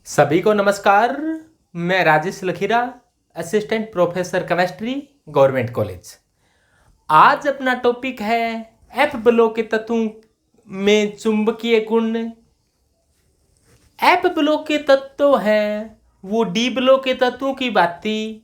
सभी को नमस्कार। मैं Rajesh Lakhira, assistant professor chemistry, government college. आज अपना टॉपिक है एफ ब्लॉक के तत्वों में चुंबकीय गुण। एफ ब्लॉक के तत्व हैं वो डी ब्लॉक के तत्वों की भांति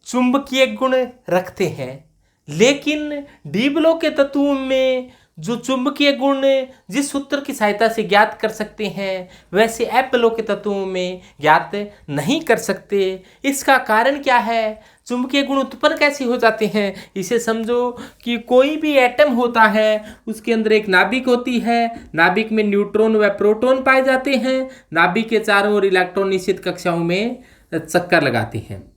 चुंबकीय गुण रखते हैं, लेकिन डी ब्लॉक के तत्वों में जो चुंबकीय गुण जिस सूत्र की सहायता से ज्ञात कर सकते हैं वैसे एफ ब्लॉक के तत्वों में ज्ञात नहीं कर सकते। इसका कारण क्या है? चुंबकीय गुण उत्पन्न कैसे हो जाते हैं? इसे समझो कि कोई भी एटम होता है, उसके अंदर एक नाभिक होती है। नाभिक में न्यूट्रॉन व प्रोटॉन पाए जाते हैं। नाभिक के चारों ओर इलेक्ट्रॉन निश्चित कक्षाओं में चक्कर लगाते हैं।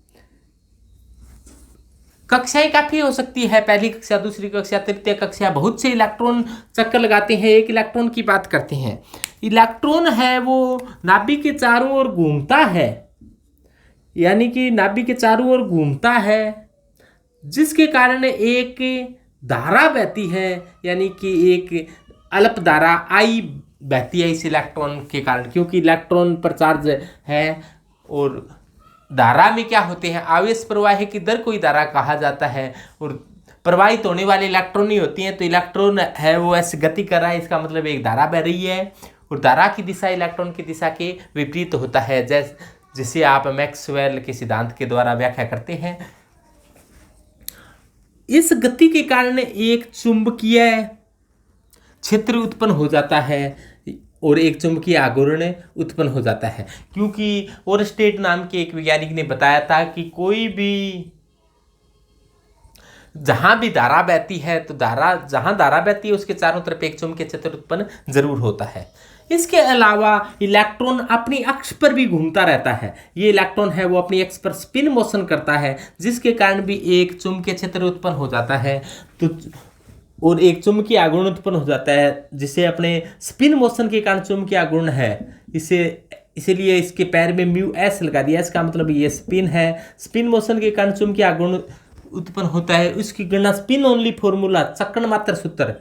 कक्षाएं काफी हो सकती है, पहली कक्षा, दूसरी कक्षा, तृतीय कक्षा। बहुत से इलेक्ट्रॉन चक्कर लगाते हैं। एक इलेक्ट्रॉन की बात करते हैं। इलेक्ट्रॉन है वो नाभिक के चारों ओर घूमता है, यानी कि नाभिक के चारों ओर घूमता है, जिसके कारण एक धारा बहती है, यानी कि एक अल्प धारा आई बहती है इस इलेक्ट्रॉन के कारण, क्योंकि इलेक्ट्रॉन पर चार्ज है। और धारा में क्या होते हैं? आवेश प्रवाह की दर को ही धारा कहा जाता है। और प्रवाहित होने वाले इलेक्ट्रॉन ही होती हैं, तो इलेक्ट्रॉन है वो ऐसे गति कर रहा है, इसका मतलब एक धारा बह रही है। और धारा की दिशा इलेक्ट्रॉन की दिशा के विपरीत होता है, जिसे आप मैक्सवेल के सिद्धांत के द्वारा व्याख्या करते हैं। इस गति के कारण एक चुंबकीय क्षेत्र उत्पन्न हो जाता है और एक चुंबकीय आघूर्ण उत्पन्न हो जाता है, क्योंकि ओरस्टेड नाम के एक वैज्ञानिक ने बताया था कि कोई भी जहां भी धारा बहती है, तो जहां धारा बहती है उसके चारों तरफ एक चुंबकीय क्षेत्र उत्पन्न जरूर होता है। इसके अलावा इलेक्ट्रॉन अपनी अक्ष पर भी घूमता रहता है। ये इलेक्ट्रॉन है वो अपनी अक्ष पर स्पिन मोशन करता है, जिसके कारण भी एक चुंबकीय क्षेत्र उत्पन्न हो जाता है। तो और एक चुंबकीय आघूर्ण उत्पन्न हो जाता है, जिसे अपने स्पिन मोशन के कारण चुंबकीय आघूर्ण है। इसीलिए इसके पैर में म्यू एस लगा दिया। इसका मतलब ये स्पिन है। स्पिन मोशन के कारण चुंबकीय आघूर्ण उत्पन्न होता है। उसकी गणना स्पिन ओनली फॉर्मूला, चक्रण मात्र सूत्र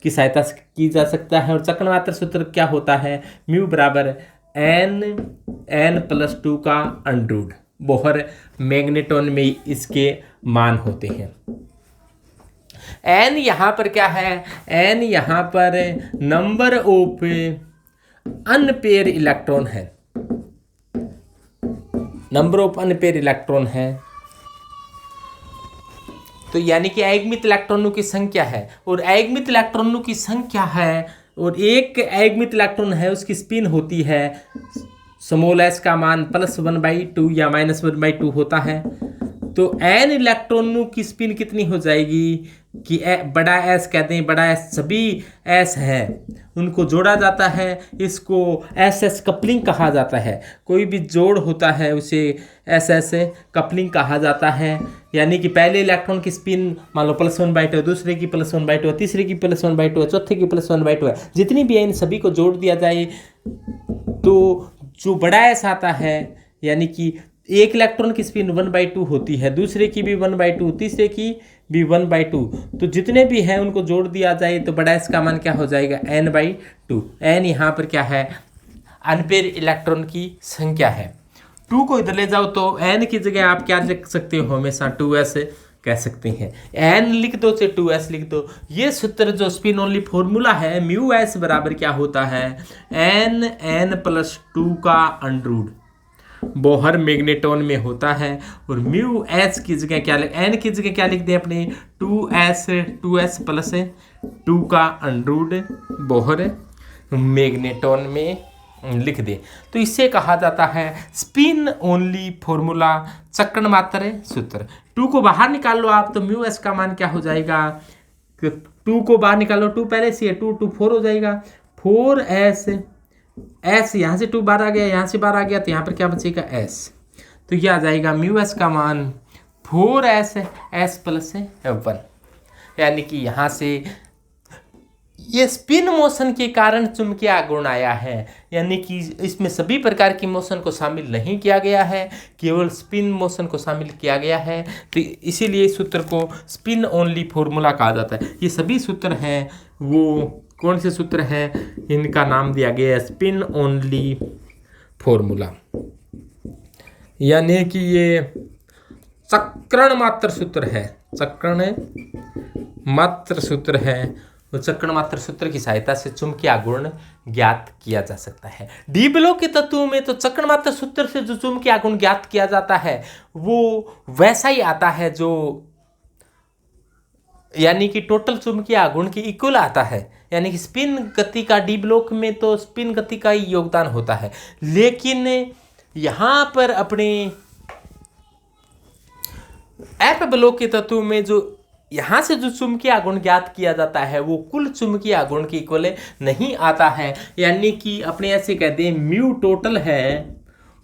की सहायता से की जा सकता है। और चक्रण मात्र सूत्र क्या होता है? म्यू बराबर n+2 का अंडरूट। बोहर मैग्नेटॉन में इसके मान होते हैं। n यहाँ पर क्या है? n यहाँ पर नंबर ऑफ अनपेयर इलेक्ट्रॉन है। नंबर ऑफ अनपेयर इलेक्ट्रॉन है, तो यानी कि अयुग्मित इलेक्ट्रॉनों की संख्या है। और अयुग्मित इलेक्ट्रॉनों की संख्या है, और एक अयुग्मित इलेक्ट्रॉन है उसकी स्पिन होती है स्मॉल s का मान +1/2 या -1/2 होता है। तो n इलेक्ट्रॉनों की स्पिन कितनी हो जाएगी कि बड़ा S कहते हैं, बड़ा S सभी S हैं उनको जोड़ा जाता है। इसको SS कपलिंग कहा जाता है। कोई भी जोड़ होता है उसे SS कपलिंग कहा जाता है। यानी कि पहले इलेक्ट्रॉन की स्पिन मान लो +1/2, दूसरे की +1/2, तीसरे की +1/2, चौथे की +1/2 है। जितनी भी है इन सभी को जोड़ दिया जाए तो जो बड़ा S आता है, यानी कि एक इलेक्ट्रॉन की स्पिन 1/2 होती है, दूसरे की भी 1/2, तीसरे की भी 1/2। तो जितने भी हैं उनको जोड़ दिया जाए तो बड़ा S का मान क्या हो जाएगा? n/2। n यहाँ पर क्या है? अनपेयर इलेक्ट्रॉन की संख्या है। 2 को इधर ले जाओ तो n की जगह आप क्या लिख सकते हो? हमेशा 2s कह सकते हैं। n लिख दो से 2s लिख दो। ये सूत्र जो स्पिन ओनली फॉर्मूला है, म्यू एस बराबर क्या होता है? n+2 का अंडरूट। बोहर मैग्नेटॉन में होता है। और म्यू एस की जगह क्या n की जगह क्या लिख दें अपने? 2s + 2 का अंडरूट बोहर मैग्नेटॉन में लिख दे। तो इसे कहा जाता है स्पिन ओनली फॉर्मूला, चक्रण मात्र सूत्र। 2 को बाहर निकाल लो आप, तो म्यू एस का मान क्या हो जाएगा? 2 को बाहर निकालो, 2 पहले से है, 2 4 हो जाएगा। 4s S यहाँ से 2 बाहर आ गया, यहाँ से बाहर आ गया, तो यहाँ पर क्या बचेगा? S। तो ये आ जाएगा म्यू एस का मान 4s S+1। यानी कि यहाँ से ये स्पिन मोशन के कारण चुंबकीय आघूर्ण आया है, यानी कि इसमें सभी प्रकार की मोशन को शामिल नहीं किया गया है, केवल स्पिन मोशन को शामिल किया गया है। तो इसीलिए इस सूत्र को स्पिन ओनली फॉर्मूला कहा जाता है। ये सभी सूत्र हैं वो कौन से सूत्र हैं? इनका नाम दिया गया है स्पिन ओनली फॉर्मूला, यानी कि ये चक्रण मात्र सूत्र है, चक्रण मात्र सूत्र है। तो चक्रण मात्र सूत्र की सहायता से चुंबकीय आघूर्ण ज्ञात किया जा सकता है। डी ब्लॉक के तत्वों में तो चक्रण मात्र सूत्र से जो चुंबकीय आघूर्ण ज्ञात किया जाता है वो वैसा ही आता है जो, यानी कि टोटल चुंबकीय आघूर्ण की इक्वल आता है, यानी कि स्पिन गति का डी ब्लॉक में तो स्पिन गति का ही योगदान होता है। लेकिन यहां पर अपने एफ ब्लॉक के तत्व में जो यहां से जो चुंबकीय आघूर्ण ज्ञात किया जाता है वो कुल चुंबकीय आघूर्ण के इक्वल नहीं आता है, यानी कि अपने ऐसे कहते हैं म्यू टोटल है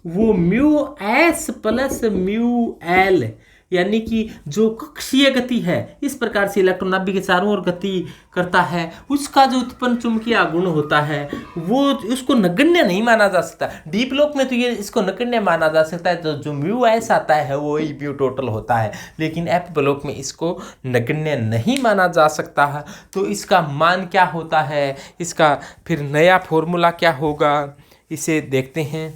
वो mu S plus mu L, यानी कि जो कक्षीय गति है, इस प्रकार से इलेक्ट्रॉन नाभिक के चारों ओर गति करता है, उसका जो उत्पन्न चुंबकीय आघूर्ण होता है वो उसको नगण्य नहीं माना जा सकता। डी ब्लॉक में तो ये इसको नगण्य माना जा सकता है, तो जो म्यू एस आता है वो ही म्यू टोटल होता है, लेकिन एफ ब्लॉक में इसको नगण्य नहीं माना जा सकता है। तो इसका मान क्या होता है, इसका फिर नया फॉर्मूला क्या होगा, इसे देखते हैं।